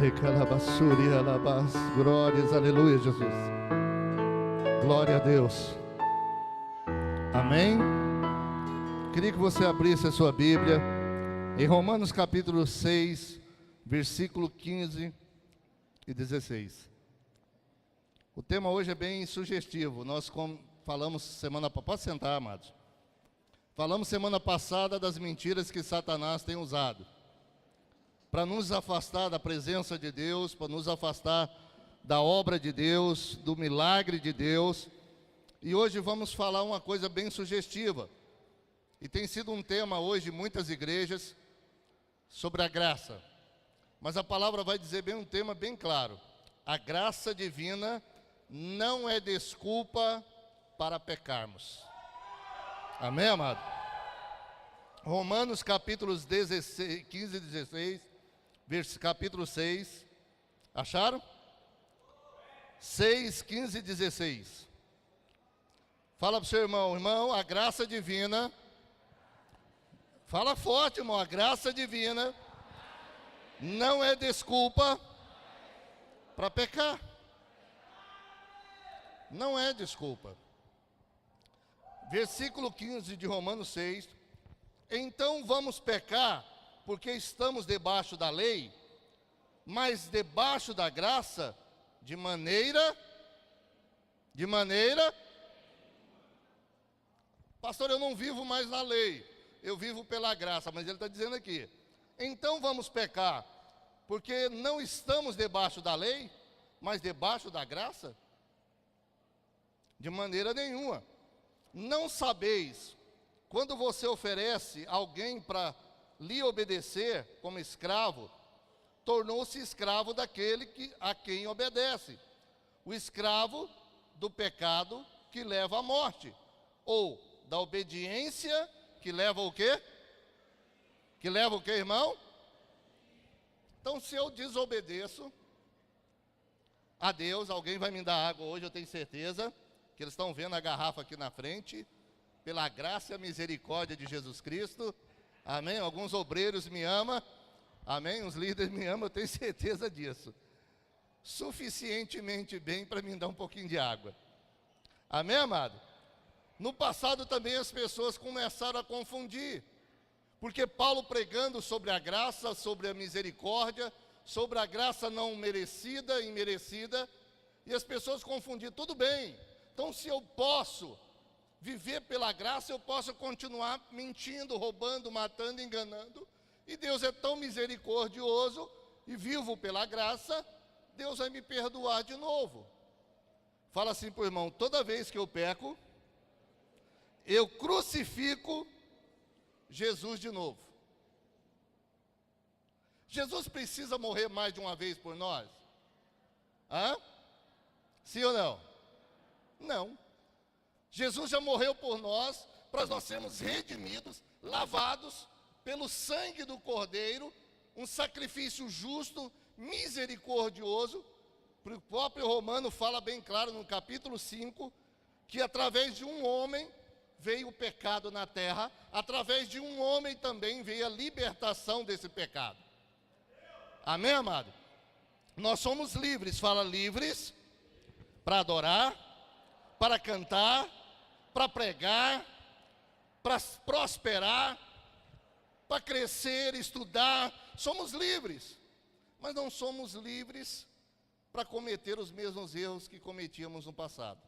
Recalabassuri, alabas. Glórias, aleluia, Jesus. Glória a Deus. Amém? Queria que você abrisse a sua Bíblia em Romanos capítulo 6, versículo 15 e 16. O tema hoje é bem sugestivo. Nós falamos semana passada, pode sentar, amados. Falamos semana passada das mentiras que Satanás tem usado para nos afastar da presença de Deus, para nos afastar da obra de Deus, do milagre de Deus. E hoje vamos falar uma coisa bem sugestiva. E tem sido um tema hoje em muitas igrejas sobre a graça. Mas a palavra vai dizer bem um tema bem claro. A graça divina não é desculpa para pecarmos. Amém, amado? Romanos capítulos 16, 15 e 16, capítulo 6. Acharam? 6, 15 e 16. Fala para o seu irmão, irmão, a graça divina. Fala forte, irmão, a graça divina não é desculpa para pecar. Não é desculpa. Versículo 15 de Romanos 6. Então vamos pecar porque estamos debaixo da lei, mas debaixo da graça, de maneira, pastor, eu não vivo mais na lei, eu vivo pela graça, mas ele está dizendo aqui, então vamos pecar, porque não estamos debaixo da lei, mas debaixo da graça? De maneira nenhuma. Não sabeis, quando você oferece alguém para lhe obedecer como escravo, tornou-se escravo daquele a quem obedece, o escravo do pecado que leva à morte, ou da obediência que leva o quê? Que leva o quê, irmão? Então, se eu desobedeço a Deus, alguém vai me dar água hoje, eu tenho certeza, que eles estão vendo a garrafa aqui na frente, pela graça e a misericórdia de Jesus Cristo, amém? Alguns obreiros me amam, amém? Os líderes me amam, eu tenho certeza disso. Suficientemente bem para me dar um pouquinho de água. Amém, amado? No passado também as pessoas começaram a confundir, porque Paulo pregando sobre a graça, sobre a misericórdia, sobre a graça não merecida, imerecida, e as pessoas confundiam, tudo bem, então se eu posso viver pela graça, eu posso continuar mentindo, roubando, matando, enganando, e Deus é tão misericordioso, e vivo pela graça, Deus vai me perdoar de novo. Fala assim para o irmão, toda vez que eu peco, eu crucifico Jesus de novo. Jesus precisa morrer mais de uma vez por nós? Hã? Sim ou não? Não. Jesus já morreu por nós, para nós sermos redimidos, lavados pelo sangue do Cordeiro, um sacrifício justo, misericordioso. O próprio Romano fala bem claro no capítulo 5, que através de um homem veio o pecado na terra, através de um homem também veio a libertação desse pecado. Amém, amado? Nós somos livres, fala livres, para adorar, para cantar, para pregar, para prosperar, para crescer, estudar, somos livres, mas não somos livres para cometer os mesmos erros que cometíamos no passado.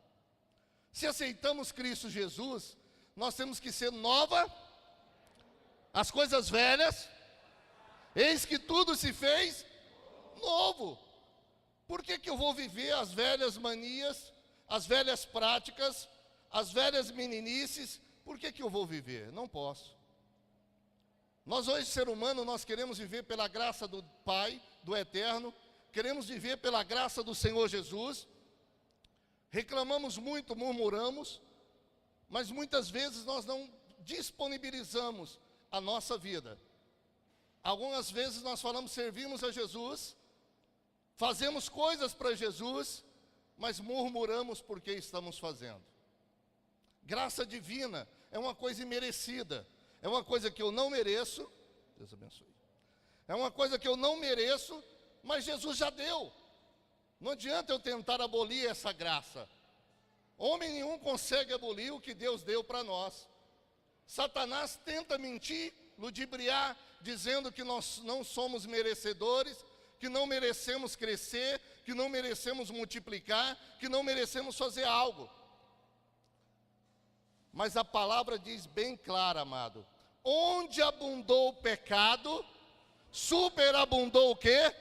Se aceitamos Cristo Jesus, nós temos que ser nova, as coisas velhas, eis que tudo se fez novo. Por que eu vou viver as velhas manias, as velhas práticas, as velhas meninices? Por que eu vou viver? Não posso. Nós hoje, ser humano, nós queremos viver pela graça do Pai, do Eterno, queremos viver pela graça do Senhor Jesus, reclamamos muito, murmuramos, mas muitas vezes nós não disponibilizamos a nossa vida. Algumas vezes nós falamos, servimos a Jesus, fazemos coisas para Jesus, mas murmuramos porque estamos fazendo. Graça divina é uma coisa imerecida, é uma coisa que eu não mereço, Deus abençoe. É uma coisa que eu não mereço, mas Jesus já deu. Não adianta eu tentar abolir essa graça. Homem nenhum consegue abolir o que Deus deu para nós. Satanás tenta mentir, ludibriar, dizendo que nós não somos merecedores, que não merecemos crescer, que não merecemos multiplicar, que não merecemos fazer algo. Mas a palavra diz bem clara, amado: onde abundou o pecado, superabundou o quê?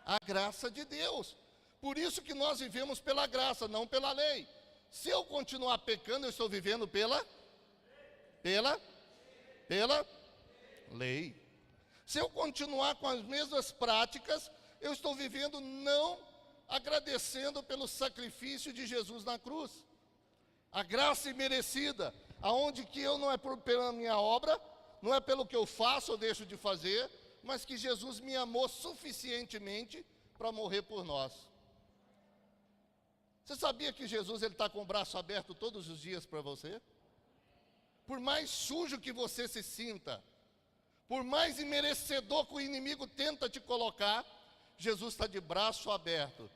A graça de Deus. Por isso que nós vivemos pela graça, não pela lei. Se eu continuar pecando, eu estou vivendo pela lei. Se eu continuar com as mesmas práticas, eu estou vivendo não agradecendo pelo sacrifício de Jesus na cruz. A graça imerecida, aonde que eu não é pela minha obra, não é pelo que eu faço ou deixo de fazer, mas que Jesus me amou suficientemente para morrer por nós. Você sabia que Jesus está com o braço aberto todos os dias para você? Por mais sujo que você se sinta, por mais imerecedor que o inimigo tenta te colocar, Jesus está de braço aberto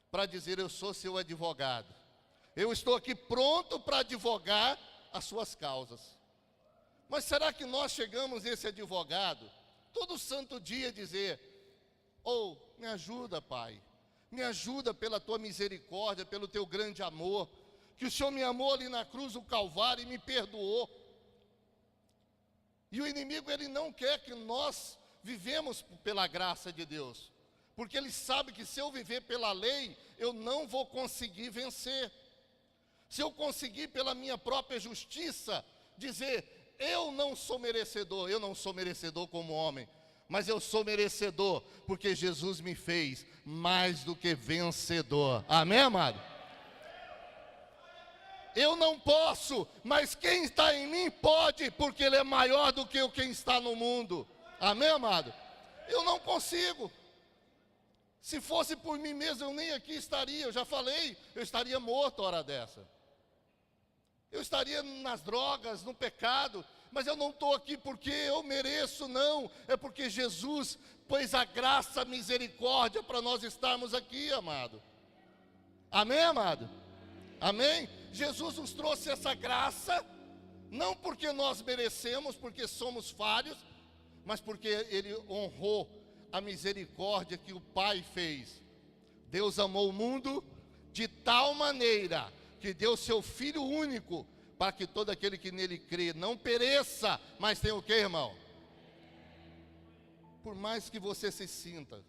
para dizer: eu sou seu advogado. Eu estou aqui pronto para advogar as suas causas. Mas será que nós chegamos esse advogado todo santo dia dizer: oh, me ajuda, Pai, me ajuda pela tua misericórdia, pelo teu grande amor, que o Senhor me amou ali na cruz do Calvário e me perdoou. E o inimigo, ele não quer que nós vivemos pela graça de Deus, porque ele sabe que se eu viver pela lei, eu não vou conseguir vencer. Se eu conseguir pela minha própria justiça dizer: eu não sou merecedor como homem, mas eu sou merecedor porque Jesus me fez mais do que vencedor. Amém, amado? Eu não posso, mas quem está em mim pode, porque Ele é maior do que quem está no mundo. Amém, amado? Eu não consigo. Se fosse por mim mesmo, eu nem aqui estaria. Eu já falei, eu estaria morto a hora dessa. Eu estaria nas drogas, no pecado, mas eu não estou aqui porque eu mereço, não. É porque Jesus pôs a graça, a misericórdia para nós estarmos aqui, amado. Amém, amado? Amém? Jesus nos trouxe essa graça, não porque nós merecemos, porque somos falhos, mas porque Ele honrou a misericórdia que o Pai fez. Deus amou o mundo de tal maneira que deu seu Filho único, para que todo aquele que nele crê não pereça, mas tenha o que, irmão? Por mais que você se sinta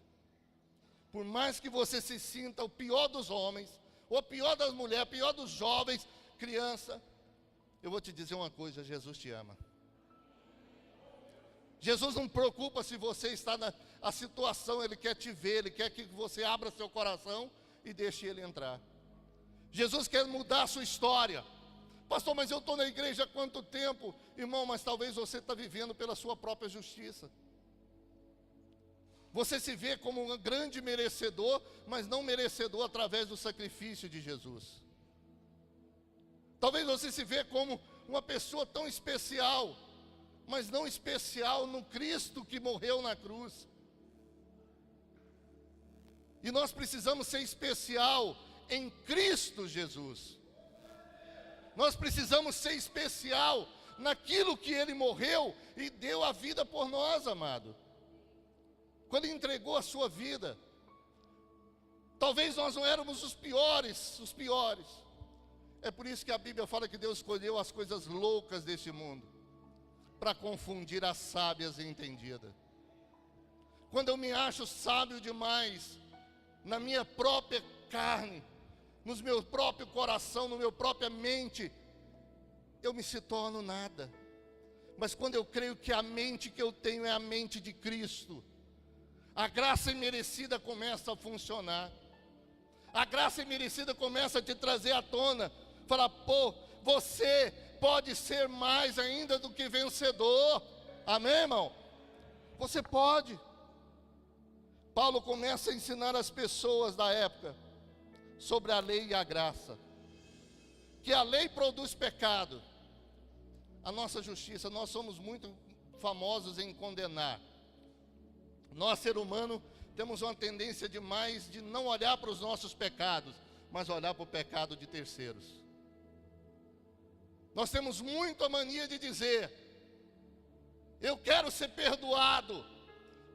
o pior dos homens, o pior das mulheres, o pior dos jovens, criança, eu vou te dizer uma coisa: Jesus te ama. Jesus não preocupa se você está na situação, Ele quer te ver, Ele quer que você abra seu coração e deixe Ele entrar. Jesus quer mudar a sua história. Pastor, mas eu estou na igreja há quanto tempo? Irmão, mas talvez você está vivendo pela sua própria justiça. Você se vê como um grande merecedor, mas não merecedor através do sacrifício de Jesus. Talvez você se vê como uma pessoa tão especial, mas não especial no Cristo que morreu na cruz. E nós precisamos ser especial em Cristo Jesus. Nós precisamos ser especial naquilo que Ele morreu e deu a vida por nós, amado. Quando Ele entregou a sua vida, talvez nós não éramos os piores. É por isso que a Bíblia fala que Deus escolheu as coisas loucas deste mundo, para confundir as sábias e entendidas. Quando eu me acho sábio demais, na minha própria carne, no meu próprio coração, na minha própria mente, eu me se torno nada. Mas quando eu creio que a mente que eu tenho é a mente de Cristo, a graça imerecida começa a funcionar. A graça imerecida começa a te trazer à tona. Fala: pô, você pode ser mais ainda do que vencedor. Amém, irmão? Você pode. Paulo começa a ensinar as pessoas da época sobre a lei e a graça. Que a lei produz pecado. A nossa justiça, nós somos muito famosos em condenar. Nós, ser humano, temos uma tendência demais de não olhar para os nossos pecados, mas olhar para o pecado de terceiros. Nós temos muito a mania de dizer: eu quero ser perdoado,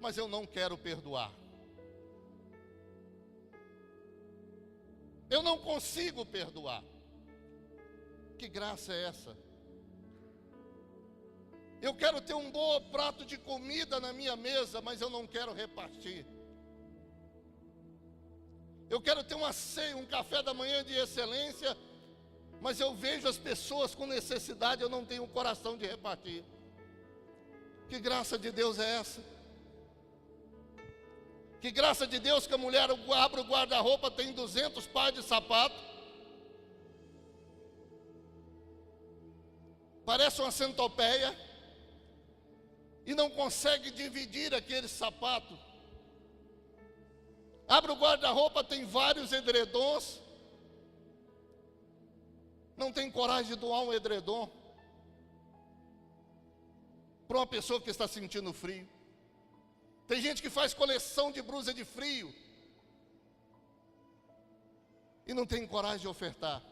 mas eu não quero perdoar. Eu não consigo perdoar. Que graça é essa? Eu quero ter um bom prato de comida na minha mesa, mas eu não quero repartir. Eu quero ter uma ceia, um café da manhã de excelência, mas eu vejo as pessoas com necessidade, eu não tenho o coração de repartir. Que graça de Deus é essa? Que graça de Deus que a mulher abre o guarda-roupa, tem 200 pares de sapato. Parece uma centopeia. E não consegue dividir aquele sapato. Abre o guarda-roupa, tem vários edredons. Não tem coragem de doar um edredom para uma pessoa que está sentindo frio. Tem gente que faz coleção de blusa de frio e não tem coragem de ofertar.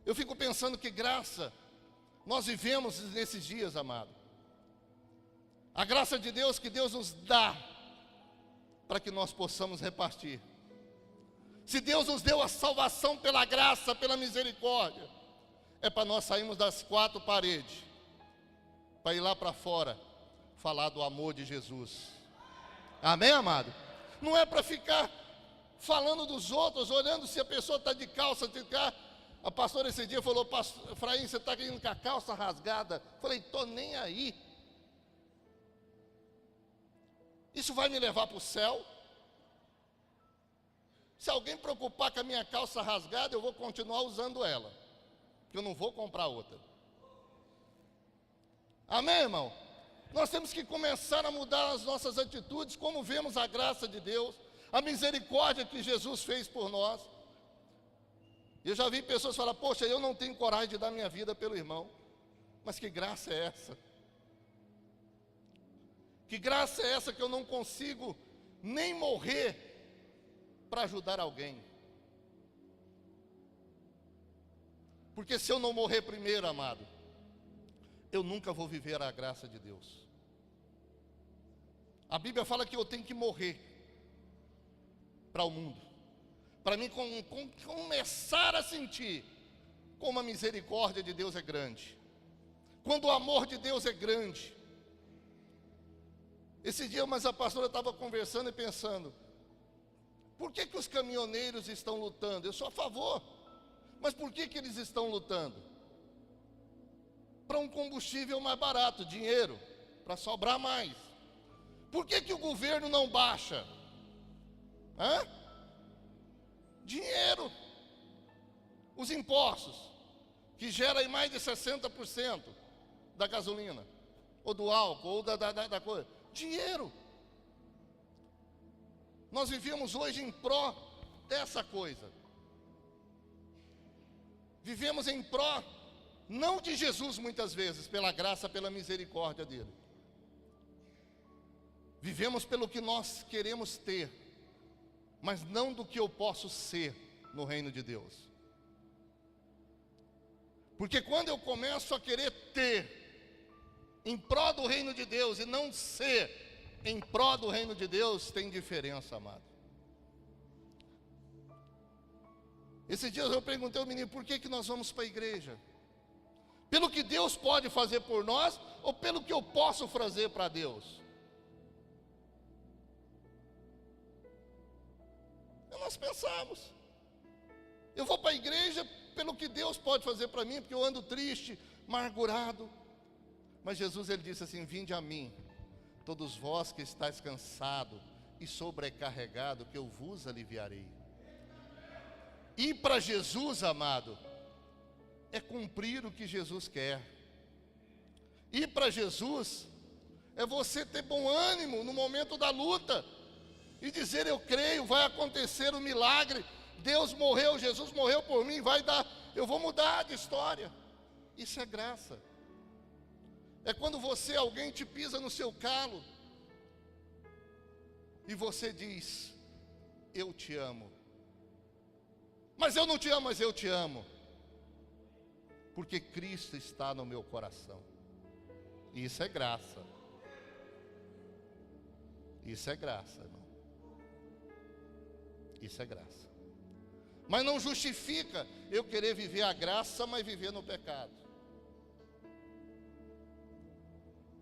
Eu fico pensando que graça nós vivemos nesses dias, amado. A graça de Deus que Deus nos dá para que nós possamos repartir. Se Deus nos deu a salvação pela graça, pela misericórdia, é para nós sairmos das quatro paredes, para ir lá para fora, falar do amor de Jesus. Amém, amado? Não é para ficar falando dos outros, olhando se a pessoa está de calça, A pastora esse dia falou: Efraim, você está indo com a calça rasgada? Falei: estou nem aí. Isso vai me levar para o céu? Se alguém preocupar com a minha calça rasgada, eu vou continuar usando ela, porque eu não vou comprar outra. Amém, irmão? Nós temos que começar a mudar as nossas atitudes, como vemos a graça de Deus, a misericórdia que Jesus fez por nós. Eu já vi pessoas falar: poxa, eu não tenho coragem de dar minha vida pelo irmão. Mas que graça é essa? Que graça é essa que eu não consigo nem morrer para ajudar alguém? Porque se eu não morrer primeiro, amado, eu nunca vou viver a graça de Deus. A Bíblia fala que eu tenho que morrer para o mundo, para mim começar a sentir como a misericórdia de Deus é grande, quando o amor de Deus é grande. Esse dia, mas a pastora estava conversando e pensando: por que os caminhoneiros estão lutando? Eu sou a favor, mas por que eles estão lutando? Para um combustível mais barato, dinheiro, para sobrar mais. Por que o governo não baixa? Dinheiro. Os impostos, que geram aí mais de 60% da gasolina, ou do álcool, ou da coisa. Dinheiro. Nós vivemos hoje em pró dessa coisa. Vivemos em pró, não de Jesus muitas vezes, pela graça, pela misericórdia dele. Vivemos pelo que nós queremos ter, mas não do que eu posso ser no reino de Deus. Porque quando eu começo a querer ter em pró do reino de Deus e não ser em pró do reino de Deus, tem diferença, amado. Esses dias eu perguntei ao menino: por que nós vamos para a igreja? Pelo que Deus pode fazer por nós, ou pelo que eu posso fazer para Deus? Nós pensamos: eu vou para a igreja pelo que Deus pode fazer para mim, porque eu ando triste, amargurado. Mas Jesus, ele disse assim: vinde a mim, todos vós que estáis cansados e sobrecarregados, que eu vos aliviarei. Ir para Jesus, amado, é cumprir o que Jesus quer. Ir para Jesus é você ter bom ânimo no momento da luta e dizer: eu creio, vai acontecer um milagre. Deus morreu, Jesus morreu por mim, vai dar, eu vou mudar de história. Isso é graça. É quando alguém te pisa no seu calo e você diz: eu te amo. Mas eu não te amo, mas eu te amo. Porque Cristo está no meu coração. Isso é graça. Isso é graça, irmão. Isso é graça. Mas não justifica eu querer viver a graça, mas viver no pecado.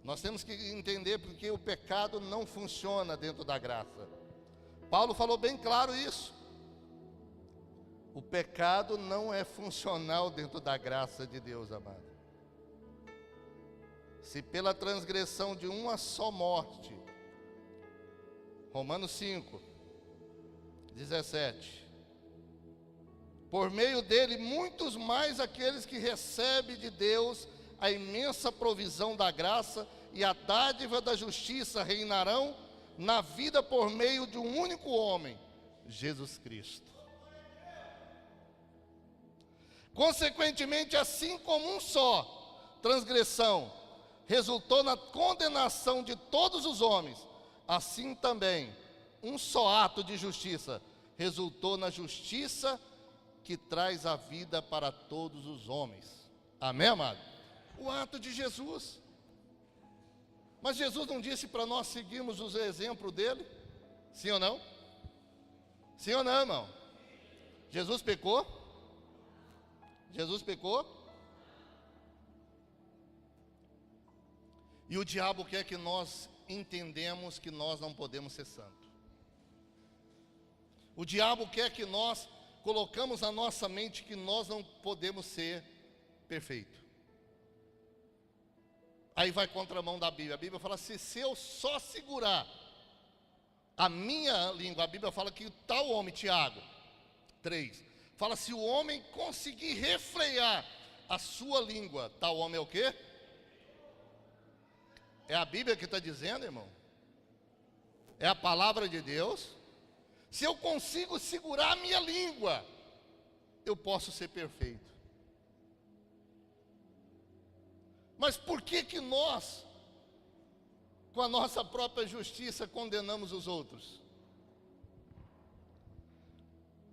Nós temos que entender porque o pecado não funciona dentro da graça. Paulo falou bem claro isso. O pecado não é funcional dentro da graça de Deus, amado. Se pela transgressão de uma só morte, Romanos 5, 17, por meio dele muitos mais aqueles que recebem de Deus a imensa provisão da graça e a dádiva da justiça reinarão na vida por meio de um único homem, Jesus Cristo. Consequentemente, assim como um só transgressão resultou na condenação de todos os homens, assim também um só ato de justiça resultou na justiça que traz a vida para todos os homens. Amém, amado? O ato de Jesus. Mas Jesus não disse para nós seguirmos os exemplos dele? Sim ou não? Sim ou não, irmão? Jesus pecou? Jesus pecou? E o diabo quer que nós entendamos que nós não podemos ser santos. O diabo quer que nós colocamos na nossa mente que nós não podemos ser perfeitos. Aí vai contra a mão da Bíblia. A Bíblia fala assim: se eu só segurar a minha língua, a Bíblia fala que tal homem, Tiago 3, fala: se o homem conseguir refrear a sua língua, tal homem é o quê? É a Bíblia que está dizendo, irmão. É a palavra de Deus. Se eu consigo segurar a minha língua, eu posso ser perfeito. Mas por que nós, com a nossa própria justiça, condenamos os outros?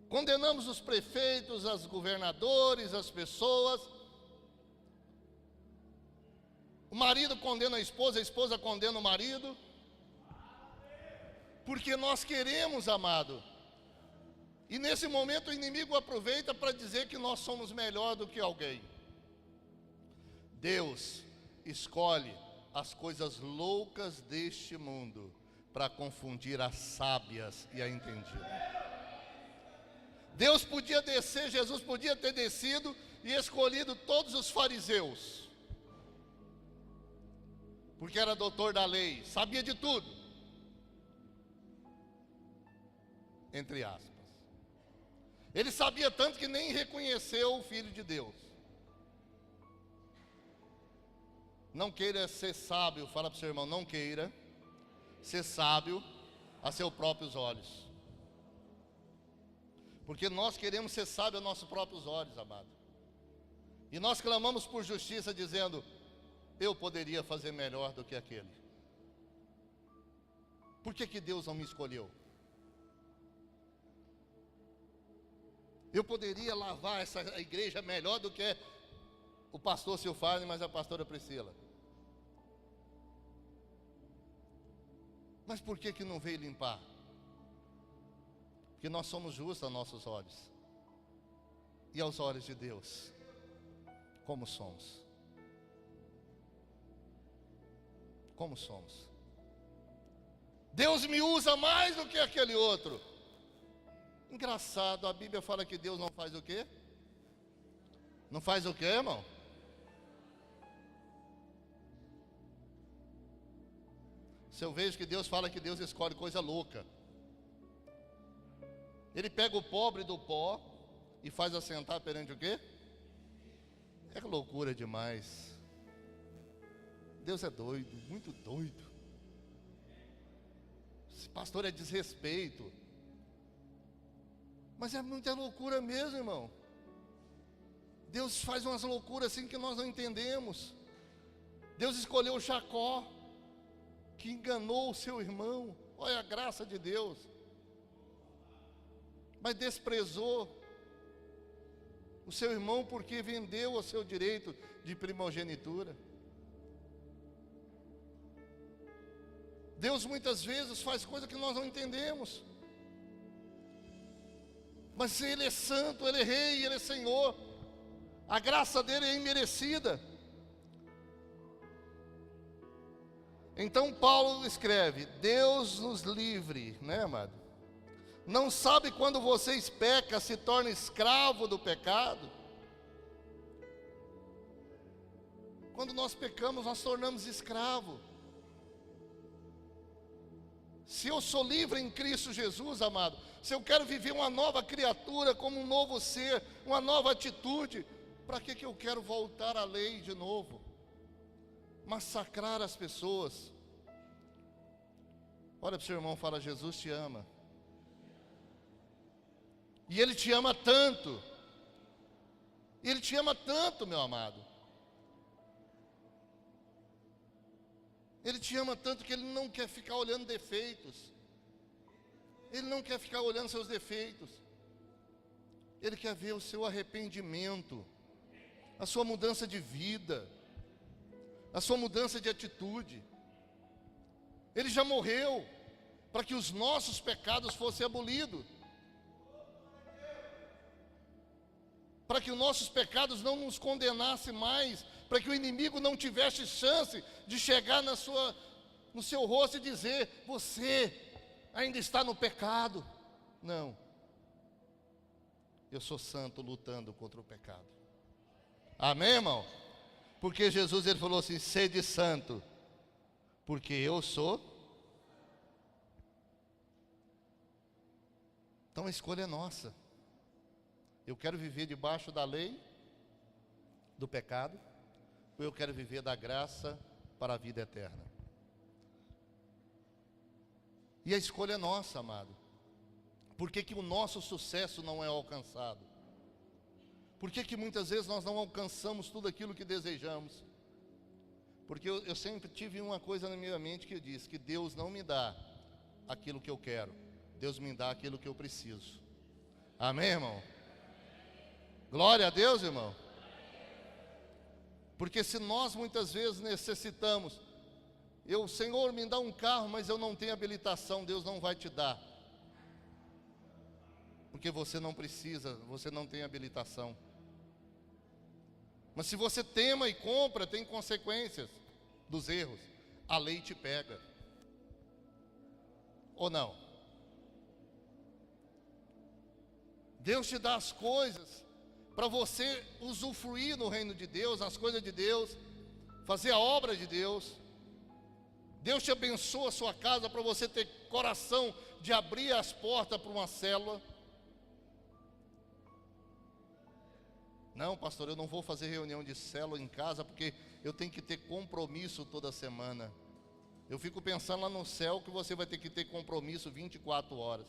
Condenamos os prefeitos, os governadores, as pessoas. O marido condena a esposa condena o marido. Porque nós queremos, amado. E nesse momento o inimigo aproveita para dizer que nós somos melhor do que alguém. Deus escolhe as coisas loucas deste mundo para confundir as sábias e a entendidas. Deus podia descer, Jesus podia ter descido e escolhido todos os fariseus, porque era doutor da lei, sabia de tudo, entre aspas. Ele sabia tanto que nem reconheceu o Filho de Deus. Não queira ser sábio, fala para o seu irmão, não queira ser sábio a seus próprios olhos. Porque nós queremos ser sábios a nossos próprios olhos, amado. E nós clamamos por justiça dizendo: eu poderia fazer melhor do que aquele. Por que Deus não me escolheu? Eu poderia lavar essa igreja melhor do que o pastor Silfarne, mas a pastora Priscila. Mas por que não veio limpar? Porque nós somos justos aos nossos olhos. E aos olhos de Deus, como somos? Como somos? Deus me usa mais do que aquele outro. Engraçado, a Bíblia fala que Deus não faz o quê? Não faz o quê, irmão? Se eu vejo que Deus fala que Deus escolhe coisa louca. Ele pega o pobre do pó e faz assentar perante o quê? É loucura demais. Deus é doido, muito doido. Esse pastor é desrespeito. Mas é muita loucura mesmo, irmão. Deus faz umas loucuras assim que nós não entendemos. Deus escolheu Jacó, que enganou o seu irmão. Olha a graça de Deus. Mas desprezou o seu irmão porque vendeu o seu direito de primogenitura. Deus muitas vezes faz coisas que nós não entendemos. Mas Ele é santo, Ele é rei, Ele é Senhor. A graça dEle é imerecida. Então Paulo escreve: Deus nos livre, né, amado? Não sabe quando vocês pecam, se torna escravo do pecado? Quando nós pecamos, nós tornamos escravo. Se eu sou livre em Cristo Jesus, amado, se eu quero viver uma nova criatura, como um novo ser, uma nova atitude, para que eu quero voltar à lei de novo? Massacrar as pessoas. Olha para o seu irmão e fala: Jesus te ama. E Ele te ama tanto. Ele te ama tanto, meu amado. Ele te ama tanto que Ele não quer ficar olhando defeitos. Ele não quer ficar olhando seus defeitos. Ele quer ver o seu arrependimento, a sua mudança de vida, a sua mudança de atitude. Ele já morreu para que os nossos pecados fossem abolidos, para que os nossos pecados não nos condenassem mais, para que o inimigo não tivesse chance de chegar no seu rosto e dizer: você ainda está no pecado. Não, eu sou santo lutando contra o pecado. Amém, irmão? Porque Jesus, Ele falou assim: sede santo, porque eu sou. Então a escolha é nossa. Eu quero viver debaixo da lei, do pecado, ou eu quero viver da graça para a vida eterna? E a escolha é nossa, amado. Por que que o nosso sucesso não é alcançado? Por que que muitas vezes nós não alcançamos tudo aquilo que desejamos? Porque eu sempre tive uma coisa na minha mente que eu disse: que Deus não me dá aquilo que eu quero, Deus me dá aquilo que eu preciso. Amém, irmão? Glória a Deus, irmão. Porque se nós muitas vezes necessitamos, Senhor, me dá um carro, mas eu não tenho habilitação, Deus não vai te dar. Porque você não precisa, você não tem habilitação. Mas se você tema e compra, tem consequências dos erros. A lei te pega. Ou não? Deus te dá as coisas para você usufruir no reino de Deus, as coisas de Deus, fazer a obra de Deus. Deus te abençoa a sua casa para você ter coração de abrir as portas para uma célula. Não, pastor, eu não vou fazer reunião de célula em casa porque eu tenho que ter compromisso toda semana. Eu fico pensando lá no céu que você vai ter que ter compromisso 24 horas.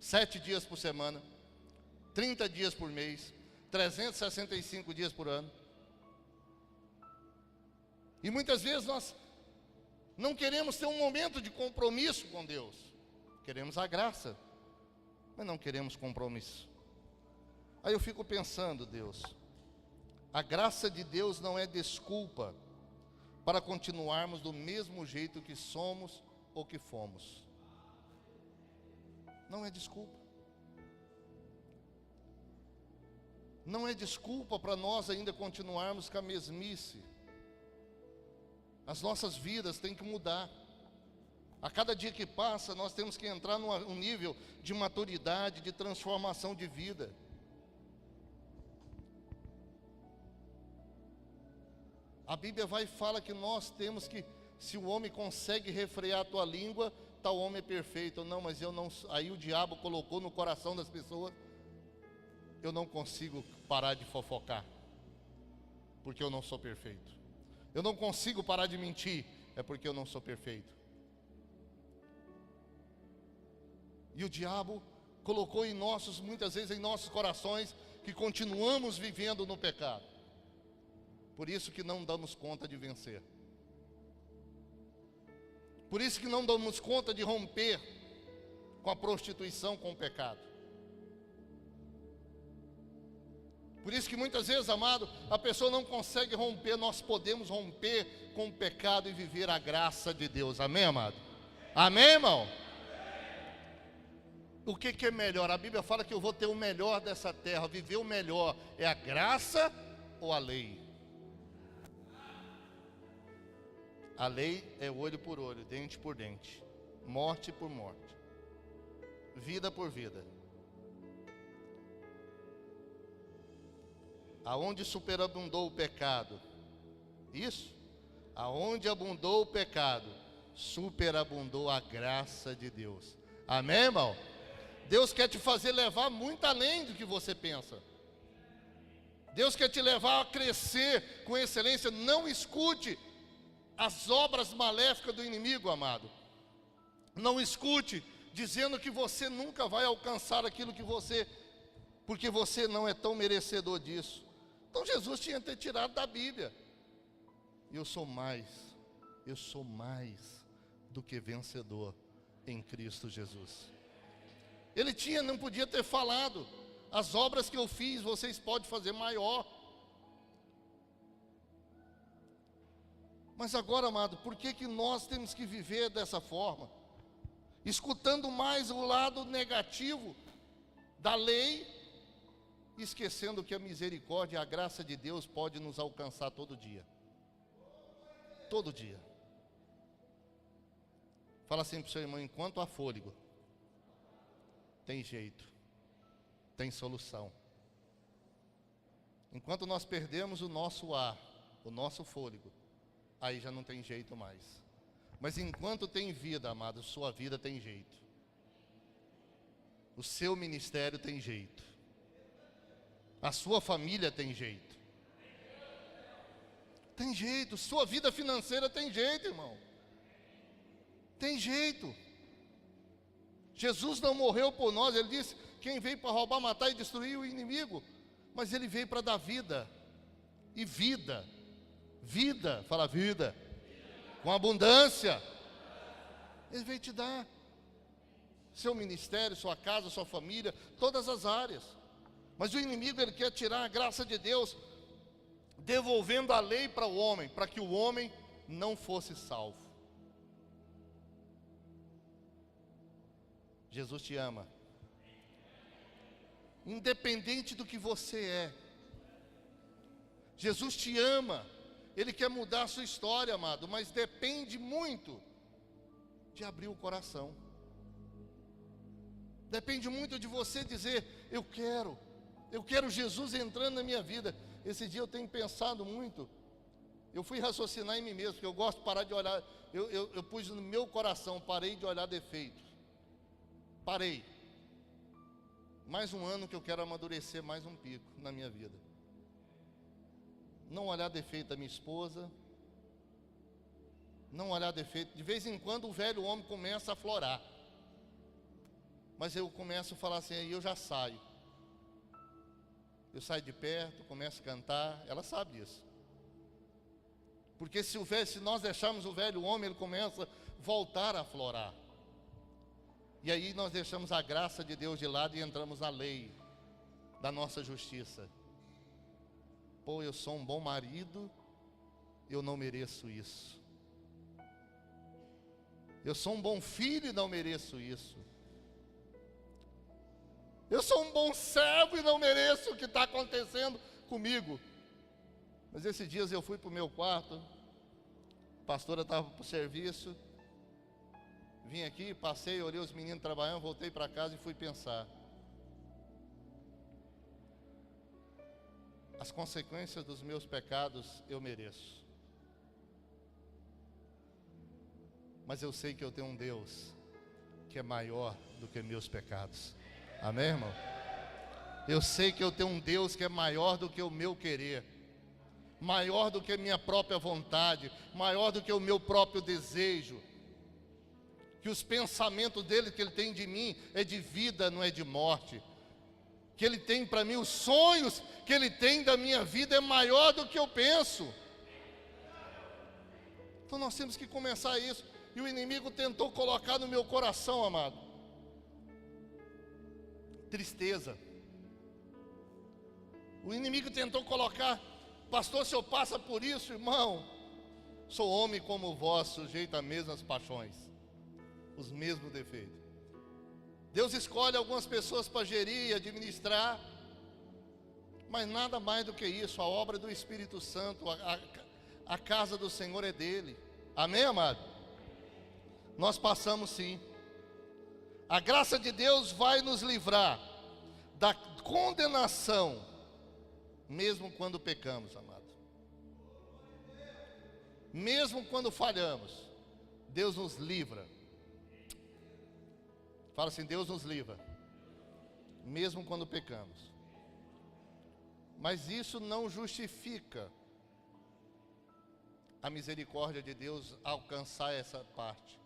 7 dias por semana, 30 dias por mês, 365 dias por ano. E muitas vezes nós não queremos ter um momento de compromisso com Deus. Queremos a graça, mas não queremos compromisso. Aí eu fico pensando: Deus, a graça de Deus não é desculpa para continuarmos do mesmo jeito que somos ou que fomos. Não é desculpa. Não é desculpa para nós ainda continuarmos com a mesmice. As nossas vidas têm que mudar. A cada dia que passa, nós temos que entrar num nível de maturidade, de transformação de vida. A Bíblia vai e fala que nós temos que, se o homem consegue refrear a tua língua, tal homem é perfeito. Não, mas eu não. Aí o diabo colocou no coração das pessoas: eu não consigo parar de fofocar, porque eu não sou perfeito. Eu não consigo parar de mentir, é porque eu não sou perfeito. E o diabo colocou em muitas vezes em nossos corações, que continuamos vivendo no pecado. Por isso que não damos conta de vencer. Por isso que não damos conta de romper com a prostituição, com o pecado. Por isso que muitas vezes, amado, a pessoa não consegue romper. Nós podemos romper com o pecado e viver a graça de Deus. Amém, amado? Amém, irmão? O que é melhor? A Bíblia fala que eu vou ter o melhor dessa terra. Viver o melhor é a graça ou a lei? A lei é olho por olho, dente por dente, morte por morte, vida por vida. Aonde superabundou o pecado, isso, aonde abundou o pecado, superabundou a graça de Deus. Amém, irmão? Deus quer te fazer levar muito além do que você pensa. Deus quer te levar a crescer com excelência. Não escute as obras maléficas do inimigo, amado. Não escute dizendo que você nunca vai alcançar aquilo que você, porque você não é tão merecedor disso. Então Jesus tinha que ter tirado da Bíblia. Eu sou mais do que vencedor em Cristo Jesus. Ele não podia ter falado, as obras que eu fiz, vocês podem fazer maior. Mas agora, amado, por que nós temos que viver dessa forma? Escutando mais o lado negativo da lei, esquecendo que a misericórdia e a graça de Deus pode nos alcançar todo dia. Todo dia. Fala assim para o seu irmão: enquanto há fôlego, tem jeito, tem solução. Enquanto nós perdemos o nosso ar, o nosso fôlego, aí já não tem jeito mais. Mas enquanto tem vida, amado, sua vida tem jeito. O seu ministério tem jeito. A sua família tem jeito. Tem jeito. Sua vida financeira tem jeito, irmão. Tem jeito. Jesus não morreu por nós. Ele disse: quem veio para roubar, matar e destruir o inimigo. Mas ele veio para dar vida. E vida. Vida, fala vida. Com abundância. Ele veio te dar. Seu ministério, sua casa, sua família, todas as áreas. Mas o inimigo, ele quer tirar a graça de Deus, devolvendo a lei para o homem, para que o homem não fosse salvo. Jesus te ama. Independente do que você é. Jesus te ama. Ele quer mudar a sua história, amado, mas depende muito de abrir o coração. Depende muito de você dizer: eu quero Jesus entrando na minha vida. Esse dia eu tenho pensado muito. Eu fui raciocinar em mim mesmo, porque eu gosto de parar de olhar. Eu pus no meu coração, parei de olhar defeitos. Parei. Mais um ano que eu quero amadurecer mais um pico na minha vida. Não olhar defeito da minha esposa. Não olhar defeito. De vez em quando o velho homem começa a aflorar. Mas eu começo a falar assim, aí eu já saio. Eu saio de perto, começo a cantar. Ela sabe disso. Porque se nós deixarmos o velho homem, ele começa a voltar a aflorar. E aí nós deixamos a graça de Deus de lado e entramos na lei da nossa justiça. Pô, eu sou um bom marido, eu não mereço isso. Eu sou um bom filho e não mereço isso. Eu sou um bom servo e não mereço o que está acontecendo comigo. Mas esses dias eu fui para o meu quarto, a pastora estava para o serviço, vim aqui, passei, olhei os meninos trabalhando, voltei para casa e fui pensar. As consequências dos meus pecados eu mereço. Mas eu sei que eu tenho um Deus que é maior do que meus pecados. Amém, irmão? Eu sei que eu tenho um Deus que é maior do que o meu querer, maior do que a minha própria vontade, maior do que o meu próprio desejo. Que os pensamentos dele, que ele tem de mim, é de vida, não é de morte. que Ele tem para mim, os sonhos que Ele tem da minha vida é maior do que eu penso. Então nós temos que começar isso. E o inimigo tentou colocar no meu coração, amado, tristeza. O inimigo tentou colocar: pastor, se eu passa por isso, irmão, sou homem como vós, sujeito às mesmas paixões, os mesmos defeitos. Deus escolhe algumas pessoas para gerir, administrar, mas nada mais do que isso. A obra do Espírito Santo, a casa do Senhor é dele. Amém, amado? Nós passamos sim. A graça de Deus vai nos livrar da condenação, mesmo quando pecamos, amado. Mesmo quando falhamos, Deus nos livra. Fala assim: Deus nos livra, mesmo quando pecamos. Mas isso não justifica a misericórdia de Deus alcançar essa parte.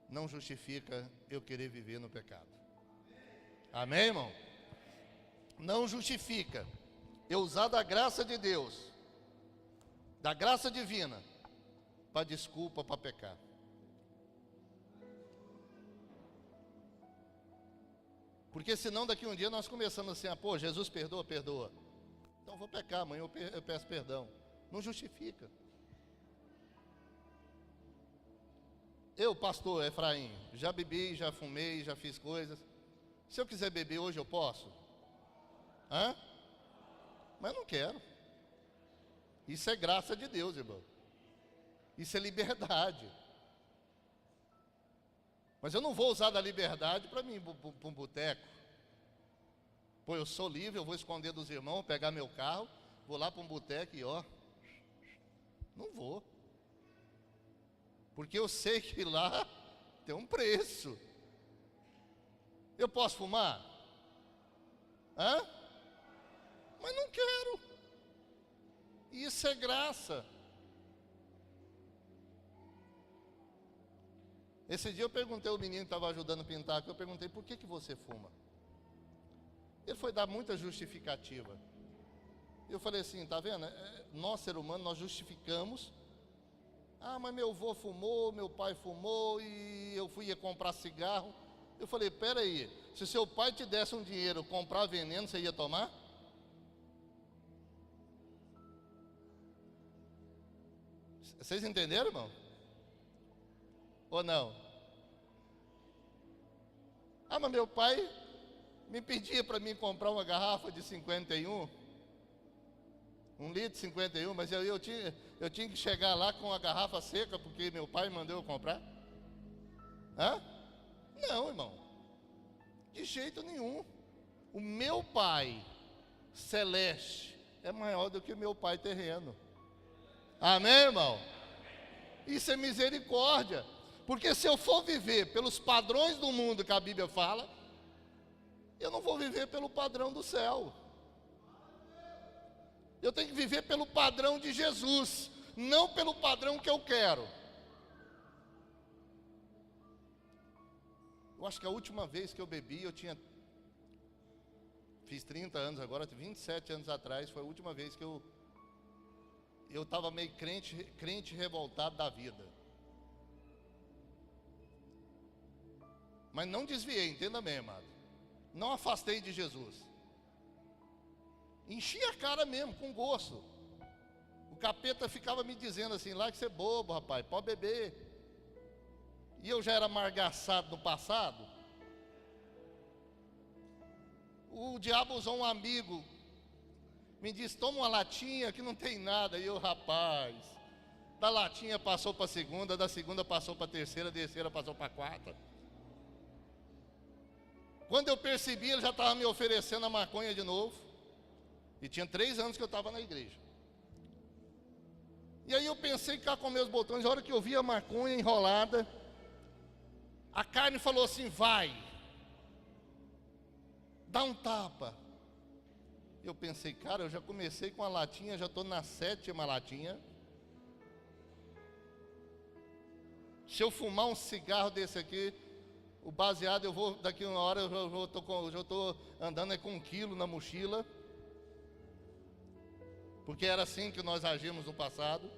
Não justifica eu querer viver no pecado. Amém, irmão? Não justifica eu usar da graça de Deus, da graça divina, para desculpa para pecar. Porque senão daqui um dia nós começamos assim: pô, Jesus perdoa, perdoa. Então eu vou pecar, amanhã eu peço perdão. Não justifica. Eu, pastor Efraim, já bebi, já fumei, já fiz coisas. Se eu quiser beber hoje, eu posso? Hã? Mas não quero. Isso é graça de Deus, irmão. Isso é liberdade. Mas eu não vou usar da liberdade para mim ir para um boteco. Pô, eu sou livre, eu vou esconder dos irmãos, pegar meu carro, vou lá para um boteco e não vou. Porque eu sei que lá tem um preço. Eu posso fumar? Hã? Mas não quero. Isso é graça. Esse dia eu perguntei ao menino que estava ajudando a pintar, eu perguntei: por que você fuma? Ele foi dar muita justificativa. Eu falei assim: tá vendo? Nós, ser humano, nós justificamos. Mas meu avô fumou, meu pai fumou e eu ia comprar cigarro. Eu falei: pera aí, se seu pai te desse um dinheiro comprar veneno, você ia tomar? Vocês entenderam, irmão? Ou não? Mas meu pai me pedia para mim comprar uma garrafa de 51, 1 litro de 51, mas eu tinha que chegar lá com a garrafa seca, porque meu pai mandou eu comprar? Não, irmão, de jeito nenhum. O meu pai celeste é maior do que o meu pai terreno. Amém, irmão? Isso é misericórdia. Porque se eu for viver pelos padrões do mundo que a Bíblia fala, eu não vou viver pelo padrão do céu. Eu tenho que viver pelo padrão de Jesus, não pelo padrão que eu quero. Eu acho que a última vez que eu bebi, fiz 30 anos agora, 27 anos atrás, foi a última vez que eu estava meio crente revoltado da vida. Mas não desviei, entenda bem, amado. Não afastei de Jesus. Enchi a cara mesmo, com gosto. O capeta ficava me dizendo assim: lá que você é bobo, rapaz, pode beber. E eu já era amargaçado no passado. O diabo usou um amigo, me disse: toma uma latinha que não tem nada. E eu: rapaz, da latinha passou para a segunda, da segunda passou para a terceira, da terceira passou para a quarta. Quando eu percebi, ele já estava me oferecendo a maconha de novo. E tinha 3 anos que eu estava na igreja. E aí eu pensei cá com meus botões. A hora que eu vi a maconha enrolada, a carne falou assim: vai, dá um tapa. Eu pensei: cara, eu já comecei com a latinha, já estou na 7ª latinha. Se eu fumar um cigarro desse aqui, O baseado eu vou, daqui uma hora eu já estou andando com 1 quilo na mochila. Porque era assim que nós agimos no passado.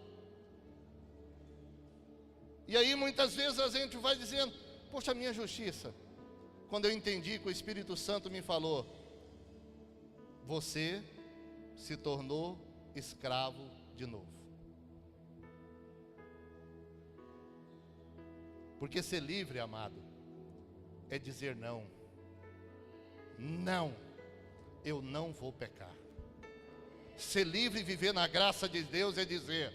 E aí muitas vezes a gente vai dizendo, poxa, minha justiça. Quando eu entendi que o Espírito Santo me falou, você se tornou escravo de novo. Porque ser livre, amado, é dizer não. Não, eu não vou pecar. Ser livre e viver na graça de Deus é dizer,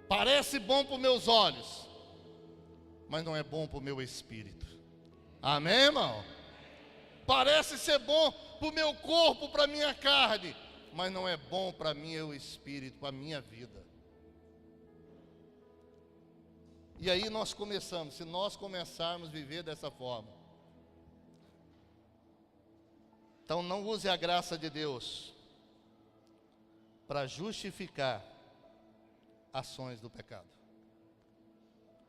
parece bom para os meus olhos, mas não é bom para o meu espírito. Amém, irmão? Parece ser bom para o meu corpo, para a minha carne, mas não é bom para meu espírito, para a minha vida. E aí nós começamos, se nós começarmos a viver dessa forma, então não use a graça de Deus para justificar ações do pecado.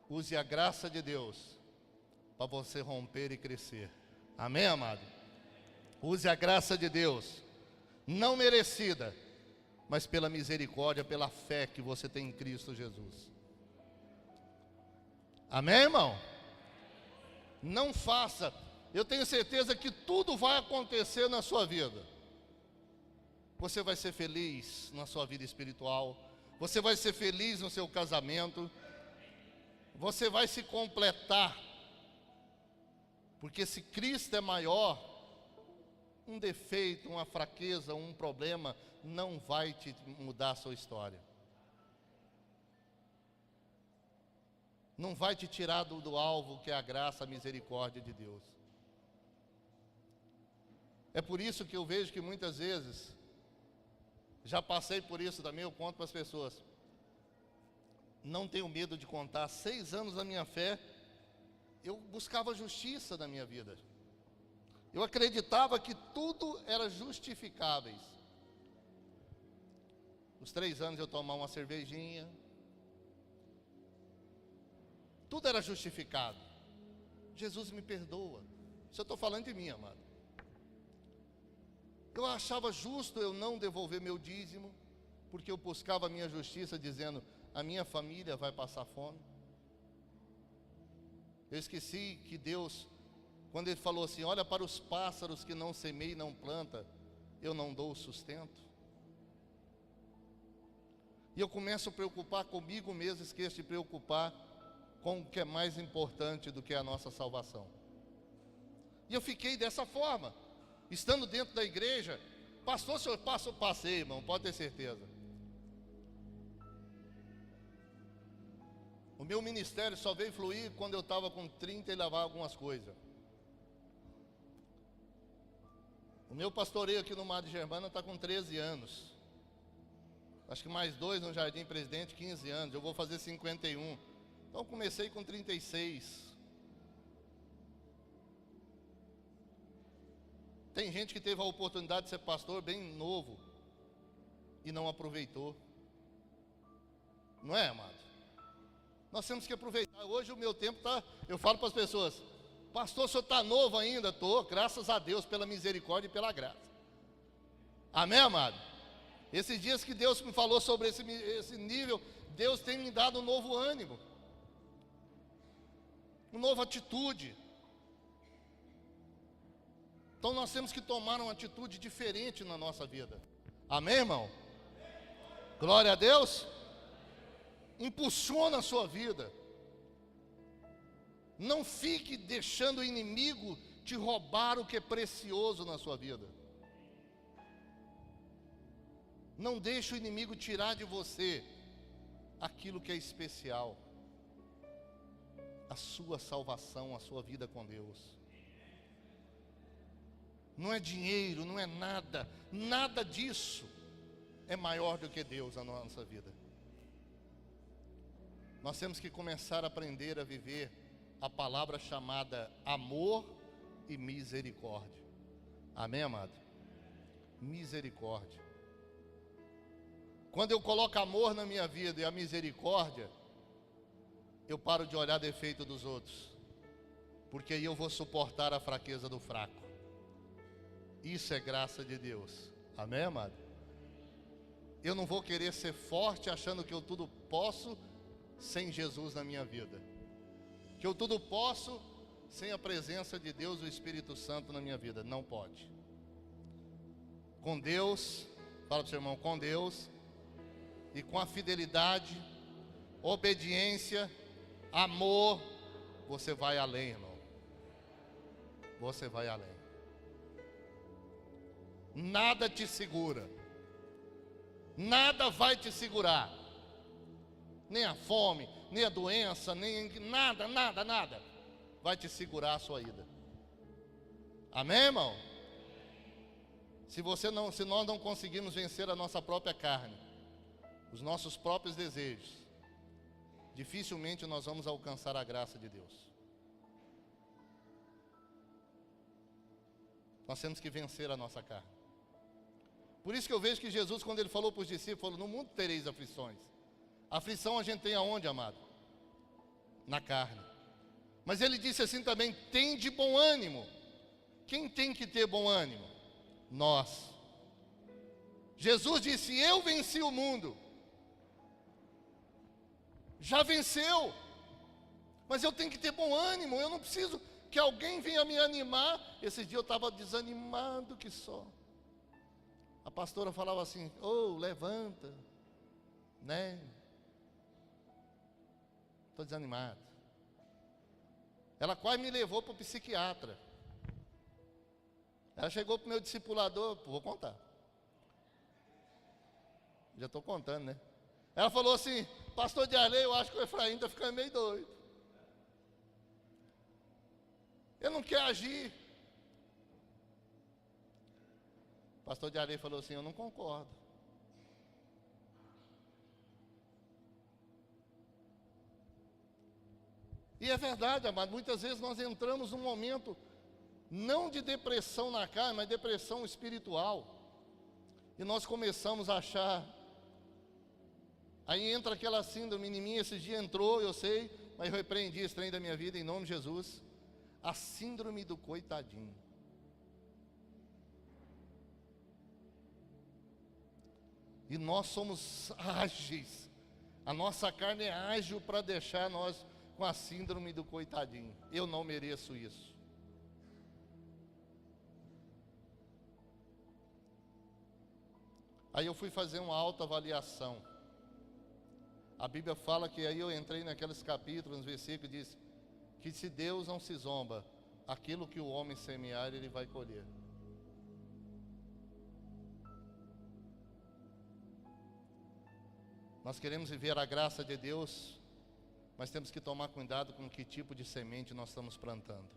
Use a graça de Deus para você romper e crescer. Amém, amado? Use a graça de Deus, não merecida, mas pela misericórdia, pela fé que você tem em Cristo Jesus. Amém, irmão? Não faça. Eu tenho certeza que tudo vai acontecer na sua vida. Você vai ser feliz na sua vida espiritual. Você vai ser feliz no seu casamento. Você vai se completar. Porque se Cristo é maior, um defeito, uma fraqueza, um problema, não vai te mudar a sua história. Não vai te tirar do alvo que é a graça, a misericórdia de Deus. É por isso que eu vejo que muitas vezes, já passei por isso também, eu conto para as pessoas. Não tenho medo de contar, 6 anos da minha fé, eu buscava justiça na minha vida. Eu acreditava que tudo era justificáveis. Os 3 anos eu tomava uma cervejinha, tudo era justificado. Jesus me perdoa. Isso eu estou falando de mim, amado. Eu achava justo eu não devolver meu dízimo, porque eu buscava a minha justiça dizendo, a minha família vai passar fome. Eu esqueci que Deus, quando Ele falou assim, olha para os pássaros que não semeiam e não plantam, eu não dou o sustento. E eu começo a preocupar comigo mesmo, esqueço de preocupar com o que é mais importante do que a nossa salvação. E eu fiquei dessa forma, estando dentro da igreja. Pastor, senhor, passei, irmão, pode ter certeza. O meu ministério só veio fluir quando eu estava com 30 e lavar algumas coisas. O meu pastoreio aqui no Mar de Germana está com 13 anos. Acho que mais 2 no Jardim Presidente, 15 anos. Eu vou fazer 51. Então comecei com 36. Tem gente que teve a oportunidade de ser pastor bem novo e não aproveitou. Não é, amado? Nós temos que aproveitar. Hoje o meu tempo está... Eu falo para as pessoas, pastor, o senhor está novo ainda? Estou, graças a Deus, pela misericórdia e pela graça. Amém, amado? Esses dias que Deus me falou sobre esse nível, Deus tem me dado um novo ânimo, uma nova atitude. Então nós temos que tomar uma atitude diferente na nossa vida. Amém, irmão? Glória a Deus. Impulsiona a sua vida. Não fique deixando o inimigo te roubar o que é precioso na sua vida. Não deixe o inimigo tirar de você aquilo que é especial. A sua salvação, a sua vida com Deus. Não é dinheiro, não é nada. Nada disso é maior do que Deus na nossa vida. Nós temos que começar a aprender a viver a palavra chamada amor e misericórdia. Amém, amado? Misericórdia. Quando eu coloco amor na minha vida e a misericórdia, eu paro de olhar defeito dos outros. porque aí eu vou suportar a fraqueza do fraco. Isso é graça de Deus. Amém, amado? Eu não vou querer ser forte achando que eu tudo posso sem Jesus na minha vida. Que eu tudo posso sem a presença de Deus, o Espírito Santo na minha vida. Não pode. Com Deus, fala para o seu irmão, com Deus e com a fidelidade, obediência, amor, você vai além, irmão. Você vai além. Nada te segura. Nada vai te segurar. Nem a fome, nem a doença, nem nada vai te segurar a sua ida. Amém, irmão? Se nós não conseguirmos vencer a nossa própria carne, os nossos próprios desejos, dificilmente nós vamos alcançar a graça de Deus. Nós temos que vencer a nossa carne. Por isso que eu vejo que Jesus, quando ele falou para os discípulos, falou: no mundo tereis aflições. Aflição a gente tem aonde, amado? Na carne. Mas ele disse assim também: tem de bom ânimo. Quem tem que ter bom ânimo? Nós. Jesus disse: eu venci o mundo. Já venceu. Mas eu tenho que ter bom ânimo. Eu não preciso que alguém venha me animar. Esse dia eu estava desanimado que só. A pastora falava assim: levanta, né? Estou desanimado. Ela quase me levou para o psiquiatra. Ela chegou para o meu discipulador, vou contar. Já estou contando, né? Ela falou assim: pastor de Arley, eu acho que o Efraim está ficando meio doido. Ele não quer agir. O pastor de Arley falou assim: eu não concordo. E é verdade, amado, muitas vezes nós entramos num momento não de depressão na carne, mas depressão espiritual. E nós começamos a achar. Aí entra aquela síndrome em mim, esse dia entrou, eu sei, mas eu repreendi esse trem da minha vida em nome de Jesus. A síndrome do coitadinho. E nós somos ágeis. A nossa carne é ágil para deixar nós com a síndrome do coitadinho. Eu não mereço isso. Aí eu fui fazer uma autoavaliação. A Bíblia fala que aí eu entrei naqueles capítulos, nos versículos, diz que se Deus não se zomba, aquilo que o homem semear, ele vai colher. Nós queremos viver a graça de Deus, mas temos que tomar cuidado com que tipo de semente nós estamos plantando.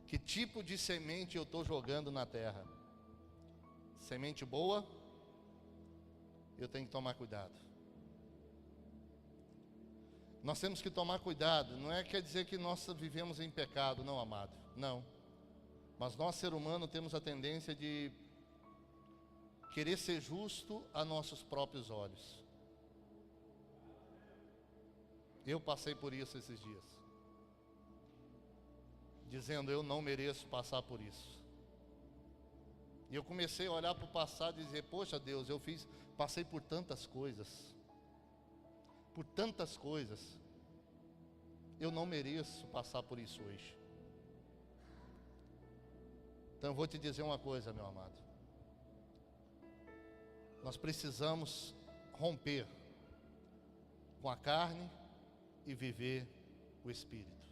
Que tipo de semente eu estou jogando na terra? Semente boa? Eu tenho que tomar cuidado. Nós temos que tomar cuidado. Não quer dizer que nós vivemos em pecado, não, amado. Não. Mas nós, ser humano, temos a tendência de querer ser justo a nossos próprios olhos. Eu passei por isso esses dias, dizendo: eu não mereço passar por isso. E eu comecei a olhar para o passado e dizer: poxa Deus, passei por tantas coisas. Por tantas coisas. Eu não mereço passar por isso hoje. Então eu vou te dizer uma coisa, meu amado. Nós precisamos romper com a carne e viver o Espírito.